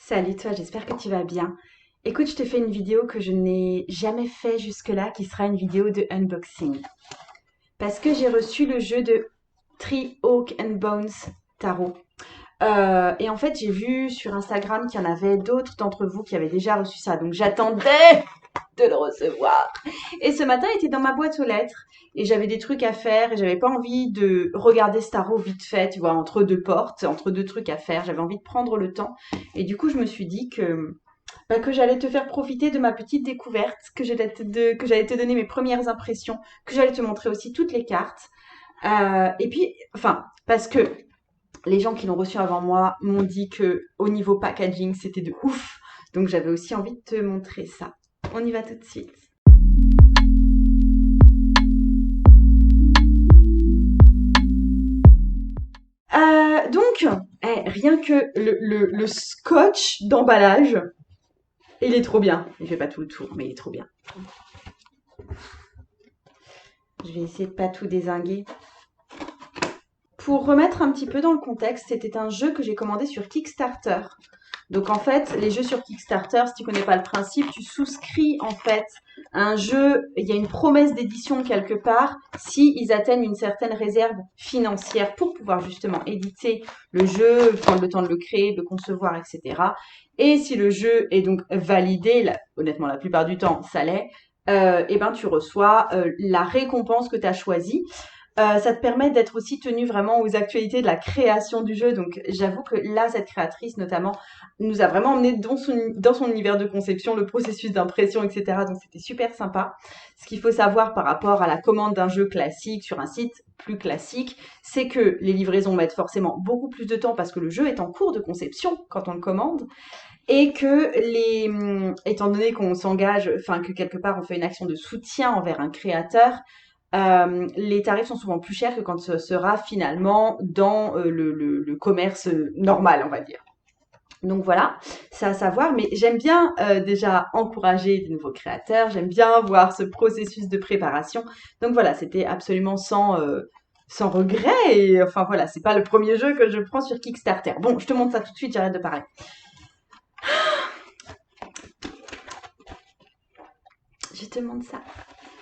Salut toi, j'espère que tu vas bien. Écoute, je te fais une vidéo que je n'ai jamais fait jusque-là, qui sera une vidéo de unboxing. Parce que j'ai reçu le jeu de Tree Oak and Bones Tarot. Et en fait, j'ai vu sur Instagram qu'il y en avait d'autres d'entre vous qui avaient déjà reçu ça. Donc j'attendais de le recevoir. Et ce matin, il était dans ma boîte aux lettres. Et j'avais des trucs à faire et j'avais pas envie de regarder ce tarot vite fait, tu vois, entre deux portes, entre deux trucs à faire. J'avais envie de prendre le temps. Et du coup, je me suis dit que j'allais te faire profiter de ma petite découverte, que j'allais te donner mes premières impressions, que j'allais te montrer aussi toutes les cartes. Et puis, enfin, parce que les gens qui l'ont reçu avant moi m'ont dit que au niveau packaging, c'était de ouf. Donc, j'avais aussi envie de te montrer ça. On y va tout de suite. Rien que le scotch d'emballage, il est trop bien. Il fait pas tout le tour, mais il est trop bien. Je vais essayer de pas tout dézinguer. Pour remettre un petit peu dans le contexte, c'était un jeu que j'ai commandé sur Kickstarter. Donc en fait, les jeux sur Kickstarter, si tu connais pas le principe, tu souscris en fait un jeu, il y a une promesse d'édition quelque part, si ils atteignent une certaine réserve financière pour pouvoir justement éditer le jeu, prendre le temps de le créer, de le concevoir, etc. Et si le jeu est donc validé, honnêtement la plupart du temps ça l'est, et ben tu reçois la récompense que tu as choisie. Ça te permet d'être aussi tenu vraiment aux actualités de la création du jeu. Donc, j'avoue que là, cette créatrice, notamment, nous a vraiment emmené dans son univers de conception, le processus d'impression, etc. Donc, c'était super sympa. Ce qu'il faut savoir par rapport à la commande d'un jeu classique sur un site plus classique, c'est que les livraisons mettent forcément beaucoup plus de temps parce que le jeu est en cours de conception quand on le commande et que étant donné qu'on s'engage, enfin que quelque part on fait une action de soutien envers un créateur, les tarifs sont souvent plus chers que quand ce sera finalement dans le commerce normal, on va dire. Donc voilà, c'est à savoir, mais j'aime bien déjà encourager des nouveaux créateurs, j'aime bien voir ce processus de préparation. Donc voilà, c'était absolument sans regret, et enfin voilà, c'est pas le premier jeu que je prends sur Kickstarter. Bon, je te montre ça tout de suite, j'arrête de parler. Je te montre ça.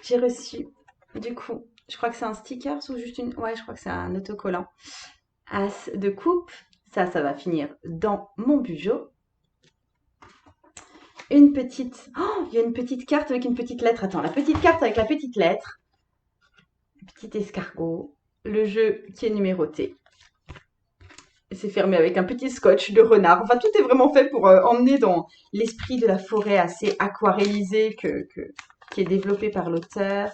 J'ai reçu, du coup, je crois que c'est un sticker ou juste une... Ouais, je crois que c'est un autocollant. As de coupe, ça va finir dans mon bugeot. Une petite... Oh, il y a une petite carte avec une petite lettre. Attends, la petite carte avec la petite lettre. Petit escargot. Le jeu qui est numéroté. C'est fermé avec un petit scotch de renard. Enfin, tout est vraiment fait pour emmener dans l'esprit de la forêt assez aquarellisé qui est développé par l'auteur.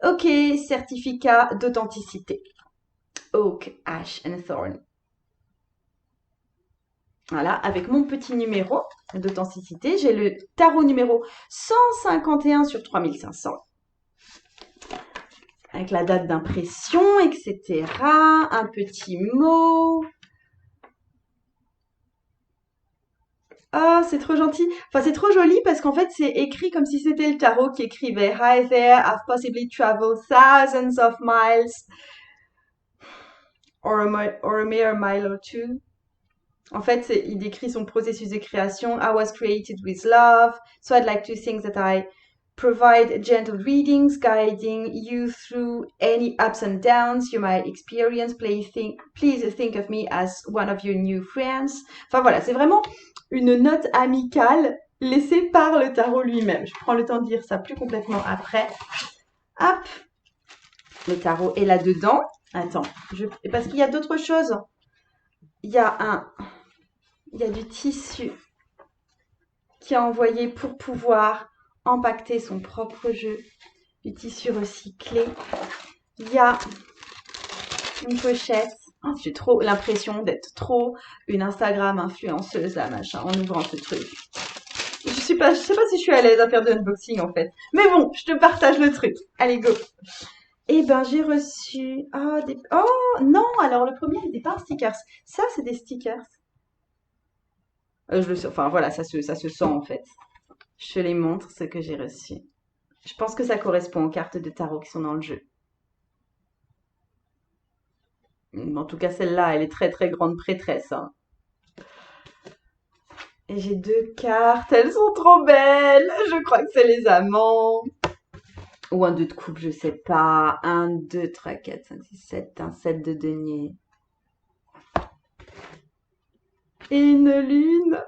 Ok, certificat d'authenticité. Oak, Ash and Thorn. Voilà, avec mon petit numéro d'authenticité, j'ai le tarot numéro 151 sur 3500. Avec la date d'impression, etc. Un petit mot. Ah, c'est trop gentil. Enfin, c'est trop joli parce qu'en fait, c'est écrit comme si c'était le tarot qui écrivait Hi there, I've possibly traveled thousands of miles or a mere mile or two. En fait, il décrit son processus de création. I was created with love, so I'd like to think that I provide gentle readings guiding you through any ups and downs you might experience. Please think of me as one of your new friends. Enfin voilà, c'est vraiment une note amicale laissée par le tarot lui-même. Je prends le temps de lire ça plus complètement après. Hop, le tarot est là-dedans. Attends, parce qu'il y a d'autres choses. Il y a du tissu qui a envoyé pour pouvoir empaqueter son propre jeu, du tissu recyclé. Il y a une pochette. Oh, j'ai trop l'impression d'être trop une Instagram influenceuse là, machin, en ouvrant ce truc. Je sais pas si je suis à l'aise à faire de l'unboxing en fait. Mais bon, je te partage le truc. Allez, go. Eh ben, j'ai reçu, oh, non, alors le premier n'était pas un sticker. Ça, c'est des stickers. Enfin voilà, ça se sent en fait. Je te les montre, ce que j'ai reçu. Je pense que ça correspond aux cartes de tarot qui sont dans le jeu. En tout cas, celle-là, elle est très très grande prêtresse. Hein. Et j'ai deux cartes, elles sont trop belles. Je crois que c'est les amants. Ou un 2 de coupe, je sais pas. Un, 2, 3, 4, 5, 6, 7. Un 7 de denier. Et une lune.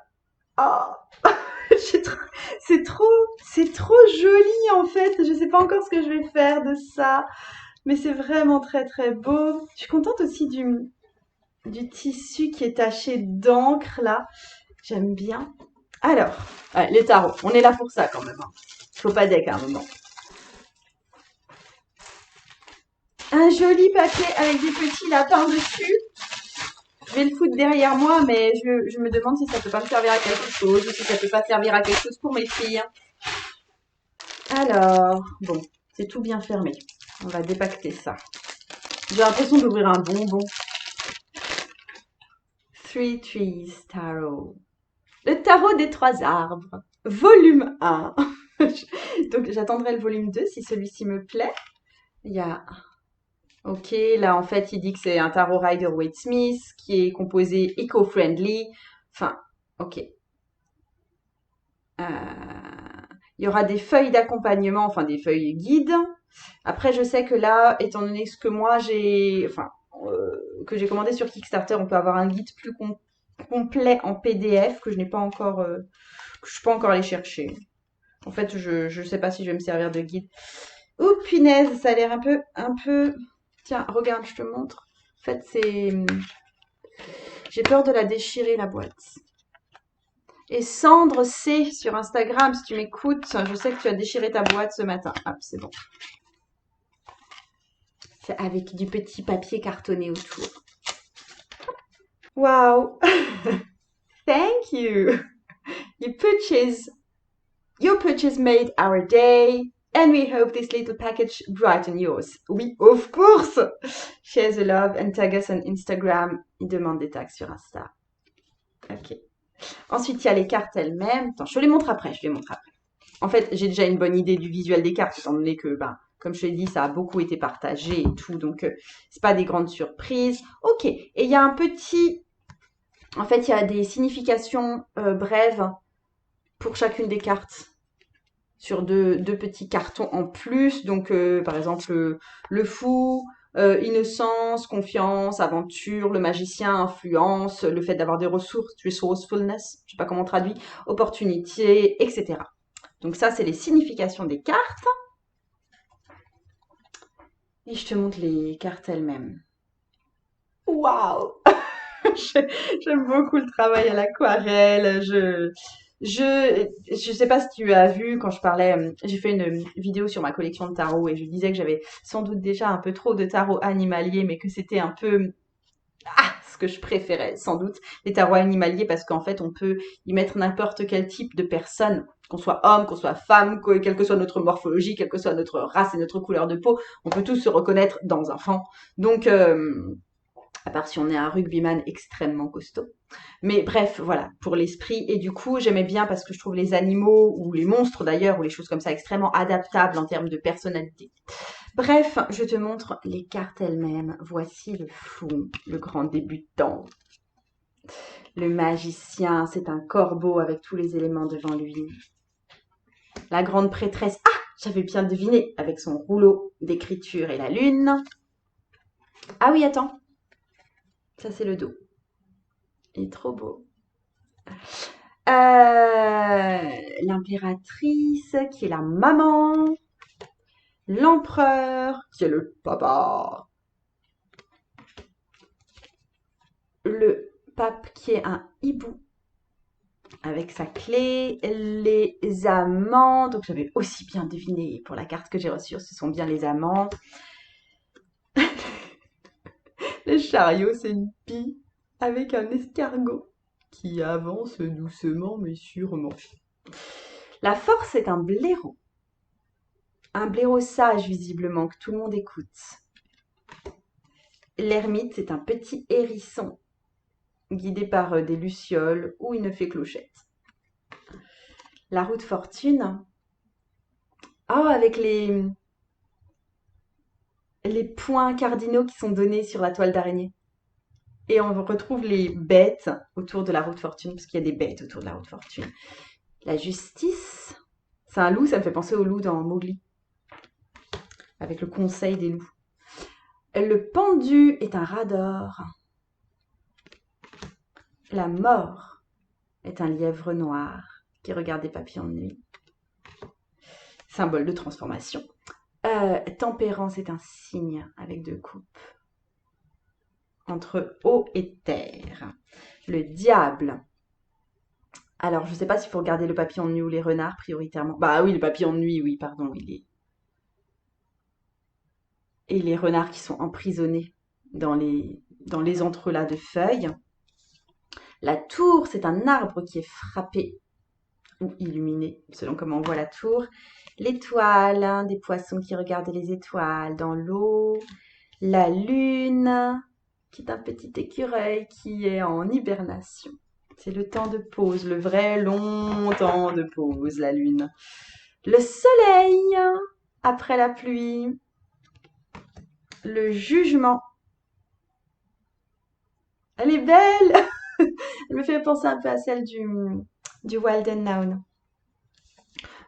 Oh, j'ai trop- c'est trop, c'est trop joli en fait. Je sais pas encore ce que je vais faire de ça, mais c'est vraiment très très beau. Je suis contente aussi du tissu qui est taché d'encre là. J'aime bien. Alors, ouais, les tarots, on est là pour ça quand même, hein. Faut pas deck à un moment. Un joli papier avec des petits lapins dessus. Je vais le foutre derrière moi, mais je me demande si ça peut pas me servir à quelque chose, ou si ça peut pas servir à quelque chose pour mes filles. Alors, bon, c'est tout bien fermé. On va dépacter ça. J'ai l'impression d'ouvrir un bonbon. Three Trees Tarot. Le tarot des trois arbres. Volume 1. Donc j'attendrai le volume 2 si celui-ci me plaît. Il y a... Ok, là en fait il dit que c'est un tarot Rider-Waite-Smith qui est composé eco-friendly. Enfin, ok. Il y aura des feuilles d'accompagnement, enfin des feuilles guides. Après, je sais que là, étant donné ce que moi j'ai, enfin, que j'ai commandé sur Kickstarter, on peut avoir un guide plus complet en PDF que je n'ai pas encore, que je peux encore aller chercher. En fait, je sais pas si je vais me servir de guide. Oh punaise, ça a l'air un peu. Tiens, regarde, je te montre. En fait, j'ai peur de la déchirer la boîte. Et Sandre C sur Instagram, si tu m'écoutes, je sais que tu as déchiré ta boîte ce matin. Hop, c'est bon. C'est avec du petit papier cartonné autour. Wow! Thank you! Your purchase made our day, and we hope this little package brighten yours. Oui, of course! Share the love and tag us on Instagram. Il demande des tags sur Insta. Ok. Ensuite, il y a les cartes elles-mêmes. Attends, je les montre après, En fait, j'ai déjà une bonne idée du visuel des cartes, étant donné que, ben, comme je l'ai dit, ça a beaucoup été partagé et tout, donc c'est pas des grandes surprises. Ok, et il y a un petit... En fait, il y a des significations brèves pour chacune des cartes sur deux petits cartons en plus. Donc, par exemple, le fou, innocence, confiance, aventure, le magicien, influence, le fait d'avoir des ressources, resourcefulness, je sais pas comment on traduit, opportunité, etc. Donc ça, c'est les significations des cartes. Et je te montre les cartes elles-mêmes. Waouh! J'aime beaucoup le travail à l'aquarelle. Je sais pas si tu as vu quand je parlais, j'ai fait une vidéo sur ma collection de tarots et je disais que j'avais sans doute déjà un peu trop de tarots animaliers, mais que c'était un peu ce que je préférais, sans doute, les tarots animaliers parce qu'en fait, on peut y mettre n'importe quel type de personne, qu'on soit homme, qu'on soit femme, quelle que soit notre morphologie, quelle que soit notre race et notre couleur de peau, on peut tous se reconnaître dans un fan. Donc, à part si on est un rugbyman extrêmement costaud. Mais bref, voilà, pour l'esprit. Et du coup, j'aimais bien parce que je trouve les animaux, ou les monstres d'ailleurs, ou les choses comme ça, extrêmement adaptables en termes de personnalité. Bref, je te montre les cartes elles-mêmes. Voici le fou, le grand débutant. Le magicien, c'est un corbeau avec tous les éléments devant lui. La grande prêtresse, j'avais bien deviné, avec son rouleau d'écriture et la lune. Ah oui, attends, ça c'est le dos. Il est trop beau. L'impératrice, qui est la maman. L'empereur, qui est le papa. Le pape, qui est un hibou, avec sa clé. Les amants, donc j'avais aussi bien deviné pour la carte que j'ai reçue, ce sont bien les amants. Les chariots, c'est une pie avec un escargot qui avance doucement mais sûrement. La force est un blaireau. Un blaireau sage, visiblement, que tout le monde écoute. L'ermite, c'est un petit hérisson, guidé par des lucioles ou une fée clochette. La roue de fortune. Avec les points cardinaux qui sont donnés sur la toile d'araignée. Et on retrouve les bêtes autour de la roue de fortune, parce qu'il y a des bêtes autour de la roue de fortune. La justice, c'est un loup, ça me fait penser au loup dans Mowgli, avec le conseil des loups. Le pendu est un rat d'or. La mort est un lièvre noir qui regarde des papillons de nuit. Symbole de transformation. Tempérance est un cygne avec 2 coupes. Entre eau et terre. Le diable. Alors, je ne sais pas s'il faut regarder le papillon de nuit ou les renards prioritairement. Bah oui, le papillon de nuit, oui, pardon. Et les renards qui sont emprisonnés dans les entrelacs de feuilles. La tour, c'est un arbre qui est frappé ou illuminé, selon comment on voit la tour. L'étoile, hein, des poissons qui regardent les étoiles dans l'eau. La lune, qui est un petit écureuil qui est en hibernation. C'est le temps de pause, le vrai long temps de pause, la lune. Le soleil, après la pluie. Le jugement. Elle est belle. Elle me fait penser un peu à celle du Walden Noun.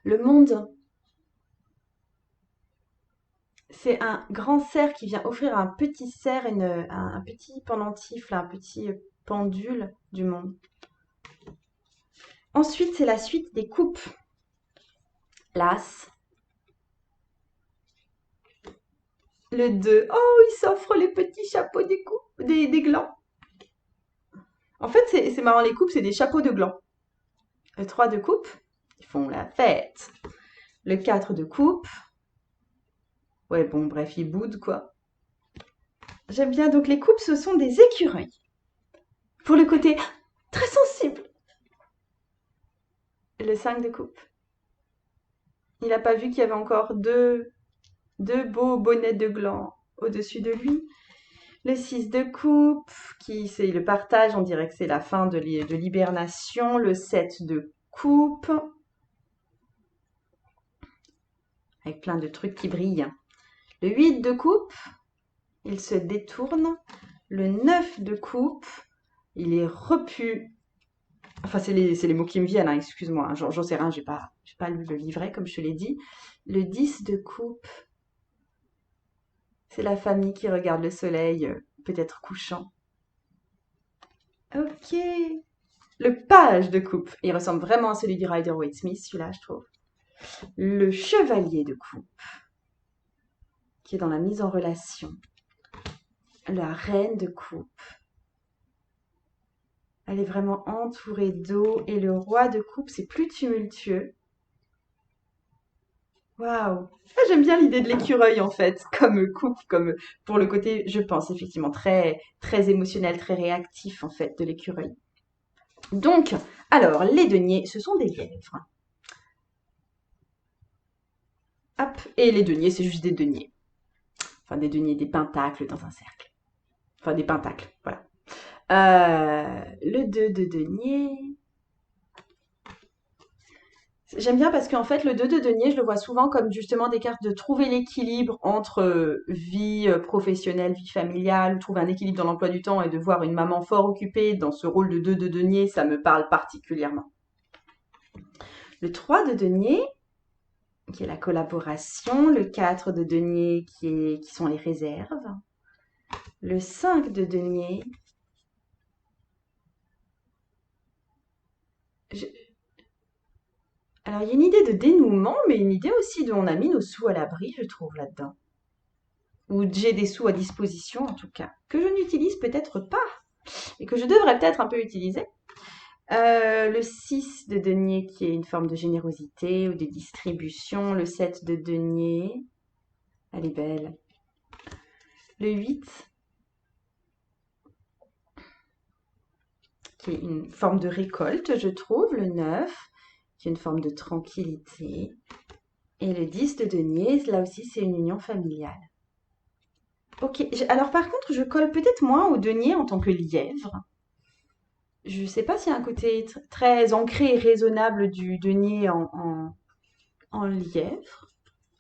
Le monde. C'est un grand cerf qui vient offrir à un petit cerf un petit pendentif, là, un petit pendule du monde. Ensuite, c'est la suite des coupes. L'as. Le 2. Oh, il s'offre les petits chapeaux des glands. En fait, c'est marrant, les coupes, c'est des chapeaux de glands. Le 3 de coupe, ils font la fête. Le 4 de coupe. Ouais, bon, bref, ils boudent, quoi. J'aime bien. Donc, les coupes, ce sont des écureuils. Pour le côté très sensible. Le 5 de coupe. Il n'a pas vu qu'il y avait encore deux beaux bonnets de gland au-dessus de lui. Le 6 de coupe, qui c'est le partage, on dirait que c'est la fin de l'hibernation. Le 7 de coupe, avec plein de trucs qui brillent. Le 8 de coupe, il se détourne. Le 9 de coupe, il est repu. Enfin, c'est les mots qui me viennent, hein, excuse-moi. Hein, j'en sais rien, j'ai pas lu le livret, comme je te l'ai dit. Le 10 de coupe, c'est la famille qui regarde le soleil, peut-être couchant. Ok. Le page de coupe, il ressemble vraiment à celui du Rider-Waite-Smith, celui-là, je trouve. Le chevalier de coupe, qui est dans la mise en relation. La reine de coupe. Elle est vraiment entourée d'eau. Et le roi de coupe, c'est plus tumultueux. Waouh! Ah, j'aime bien l'idée de l'écureuil, en fait, comme coupe, comme pour le côté, je pense, effectivement, très, très émotionnel, très réactif, en fait, de l'écureuil. Donc, alors, les deniers, ce sont des lièvres. Hop, et les deniers, c'est juste des deniers. Enfin, des deniers, des pentacles dans un cercle. Enfin, des pentacles, voilà. Le 2 de denier. J'aime bien parce qu'en fait, le 2 de denier, je le vois souvent comme justement des cartes de trouver l'équilibre entre vie professionnelle, vie familiale, trouver un équilibre dans l'emploi du temps et de voir une maman fort occupée dans ce rôle de 2 de denier, ça me parle particulièrement. Le 3 de denier, qui est la collaboration. Le 4 de denier, qui sont les réserves. Le 5 de denier. Alors, il y a une idée de dénouement, mais une idée aussi de on a mis nos sous à l'abri, je trouve, là-dedans. Ou j'ai des sous à disposition, en tout cas, que je n'utilise peut-être pas, et que je devrais peut-être un peu utiliser. Le 6 de denier, qui est une forme de générosité ou de distribution. Le 7 de denier, elle est belle. Le 8, qui est une forme de récolte, je trouve. Le 9, qui est une forme de tranquillité. Et le 10 de denier, là aussi, c'est une union familiale. Ok, alors par contre, je colle peut-être moins au denier en tant que lièvre. Je ne sais pas s'il y a un côté très ancré et raisonnable du denier en lièvre.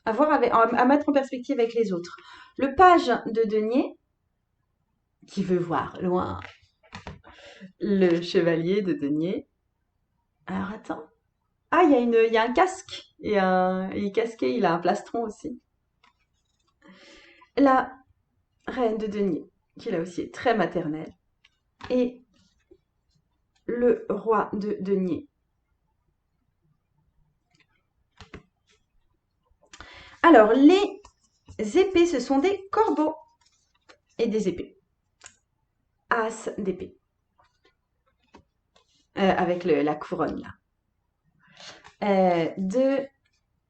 À mettre en perspective avec les autres. Le page de denier, qui veut voir loin. Le chevalier de denier. Alors attends. Ah, il y a un casque. Il est casqué, il a un plastron aussi. La reine de denier, qui là aussi est très maternelle. Et le roi de denier. Alors, les épées, ce sont des corbeaux et des épées. As d'épée. Avec la couronne, là. Deux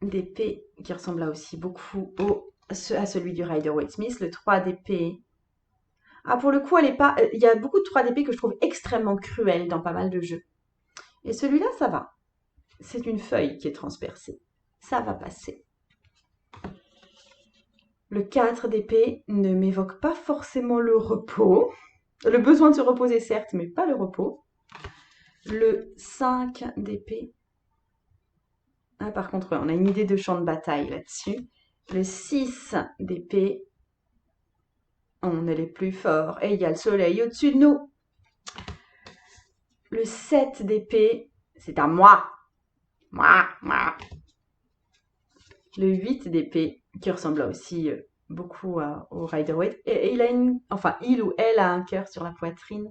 d'épée qui ressemble là aussi beaucoup à celui du Rider-Waite-Smith. Le 3 d'épée. Ah, pour le coup, elle est pas. Il y a beaucoup de 3 d'épée que je trouve extrêmement cruels dans pas mal de jeux. Et celui-là, ça va. C'est une feuille qui est transpercée. Ça va passer. Le 4 d'épée ne m'évoque pas forcément le repos. Le besoin de se reposer, certes, mais pas le repos. Le 5 d'épée. Ah, par contre, on a une idée de champ de bataille là-dessus. Le 6 d'épée. On est les plus forts. Et il y a le soleil au-dessus de nous. Le 7 d'épée. C'est à moi. Moi. Le 8 d'épée, qui ressemble là aussi beaucoup au Rider-Waite. Et il a il ou elle a un cœur sur la poitrine.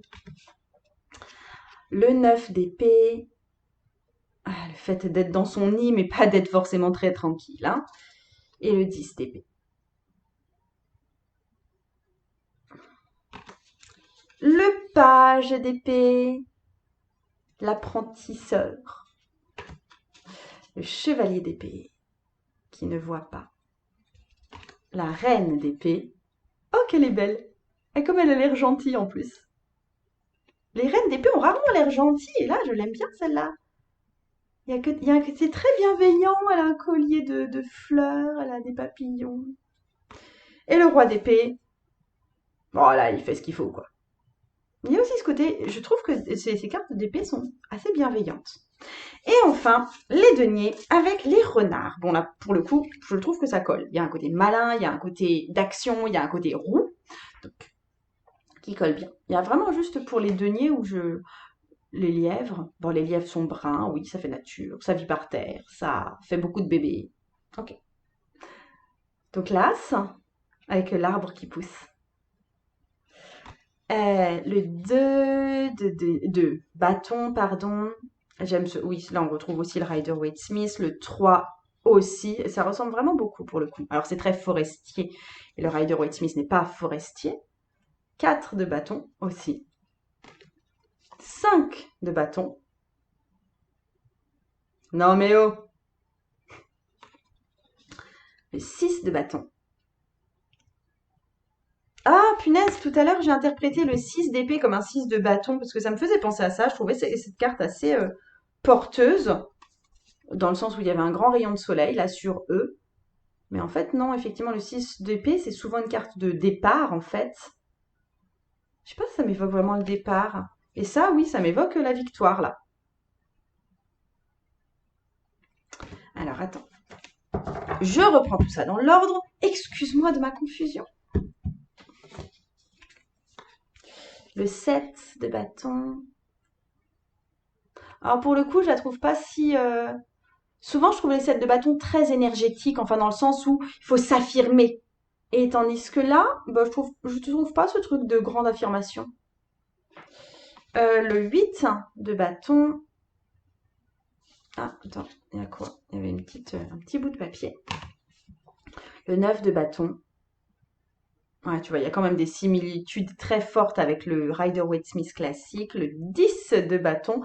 Le 9 d'épée. Ah, le fait d'être dans son nid, mais pas d'être forcément très tranquille. Hein. Et le 10 d'épée. Le page d'épée. L'apprentisseur. Le chevalier d'épée, qui ne voit pas. La reine d'épée. Oh, qu'elle est belle! Et comme elle a l'air gentille en plus. Les reines d'épée ont rarement l'air gentilles, et là, je l'aime bien celle-là. C'est très bienveillant, elle a un collier de fleurs, elle a des papillons. Et le roi d'épée, bon là, il fait ce qu'il faut, quoi. Il y a aussi ce côté, je trouve que ces cartes d'épée sont assez bienveillantes. Et enfin, les deniers avec les renards. Bon là, pour le coup, je trouve que ça colle. Il y a un côté malin, il y a un côté d'action, il y a un côté roux, donc, qui colle bien. Il y a vraiment juste pour les deniers où les lièvres, bon les lièvres sont bruns, oui, ça fait nature, ça vit par terre, ça fait beaucoup de bébés. Ok. Donc l'as, avec l'arbre qui pousse. Le 2 de bâton, pardon. J'aime ce. Oui, là on retrouve aussi le Rider-Waite-Smith. Le 3 aussi. Ça ressemble vraiment beaucoup pour le coup. Alors c'est très forestier. Et le Rider-Waite-Smith n'est pas forestier. 4 de bâton aussi. 5 de bâton. Non mais oh! Le 6 de bâton. Ah, punaise, tout à l'heure, j'ai interprété le 6 d'épée comme un 6 de bâton parce que ça me faisait penser à ça. Je trouvais cette carte assez porteuse, dans le sens où il y avait un grand rayon de soleil là sur eux. Mais en fait, non, effectivement, le 6 d'épée, c'est souvent une carte de départ en fait. Je sais pas si ça m'évoque vraiment le départ. Et ça, oui, ça m'évoque la victoire là. Alors attends. Je reprends tout ça dans l'ordre. Excuse-moi de ma confusion. Le 7 de bâton. Alors pour le coup, je la trouve pas si. Souvent, je trouve les sets de bâton très énergétiques, enfin dans le sens où il faut s'affirmer. Et tandis que là, bah, je trouve pas ce truc de grande affirmation. Le 8 de bâton. Ah, attends, il y a quoi? Il y avait un petit bout de papier. Le 9 de bâton. Ouais, tu vois, il y a quand même des similitudes très fortes avec le Rider-Waite-Smith classique. Le 10 de bâton.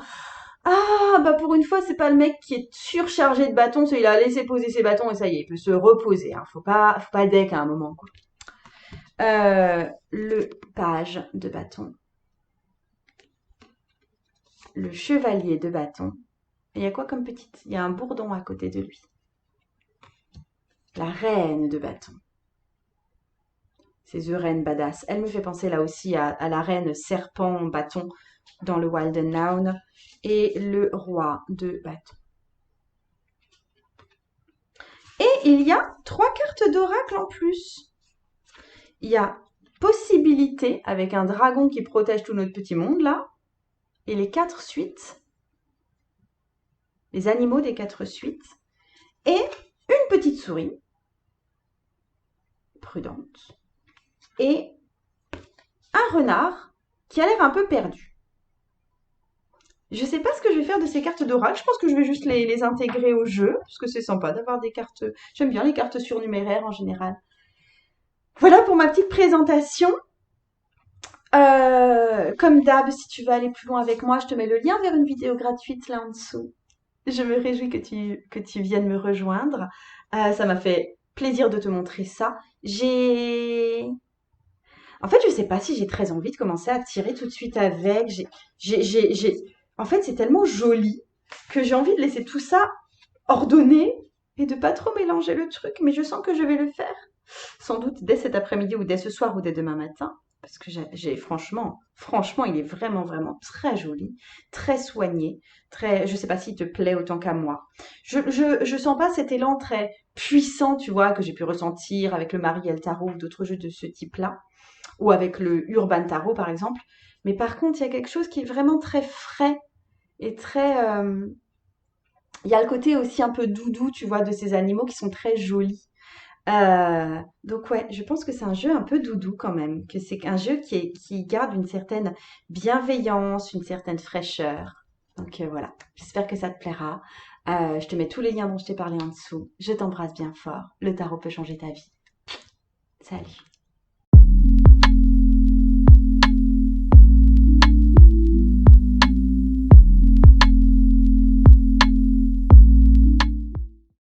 Ah, bah pour une fois, c'est pas le mec qui est surchargé de bâtons, il a laissé poser ses bâtons et ça y est, il peut se reposer. Hein. Faut pas deck à un moment, quoi. Le page de bâton. Le chevalier de bâton. Il y a quoi comme petite? Il y a un bourdon à côté de lui. La reine de bâton. C'est The Reine Badass. Elle me fait penser là aussi à la reine serpent bâton dans le Wilden Noun. Et le roi de bâton. Et il y a 3 cartes d'oracle en plus. Il y a possibilités avec un dragon qui protège tout notre petit monde là, et les 4 suites, les animaux des 4 suites, et une petite souris, prudente, et un renard qui a l'air un peu perdu. Je sais pas ce que je vais faire de ces cartes d'oracle. Je pense que je vais juste les intégrer au jeu, parce que c'est sympa d'avoir des cartes. J'aime bien les cartes surnuméraires en général. Voilà pour ma petite présentation. Comme d'hab, si tu veux aller plus loin avec moi, je te mets le lien vers une vidéo gratuite là en dessous. Je me réjouis que tu viennes me rejoindre. Ça m'a fait plaisir de te montrer ça. En fait, je sais pas si j'ai très envie de commencer à tirer tout de suite avec. En fait, c'est tellement joli que j'ai envie de laisser tout ça ordonné et de pas trop mélanger le truc. Mais je sens que je vais le faire. Sans doute dès cet après-midi ou dès ce soir ou dès demain matin. Parce que franchement, il est vraiment, vraiment très joli, très soigné, très, je sais pas s'il te plaît autant qu'à moi. Je sens pas cet élan très puissant, tu vois, que j'ai pu ressentir avec le Mariel Tarot ou d'autres jeux de ce type-là, ou avec le Urban Tarot par exemple. Mais par contre, il y a quelque chose qui est vraiment très frais et très, il y a le côté aussi un peu doudou, tu vois, de ces animaux qui sont très jolis. Donc ouais, je pense que c'est un jeu un peu doudou quand même, que c'est un jeu qui garde une certaine bienveillance, une certaine fraîcheur. Donc voilà, j'espère que ça te plaira. Je te mets tous les liens dont je t'ai parlé en dessous. Je t'embrasse bien fort. Le tarot peut changer ta vie. Salut.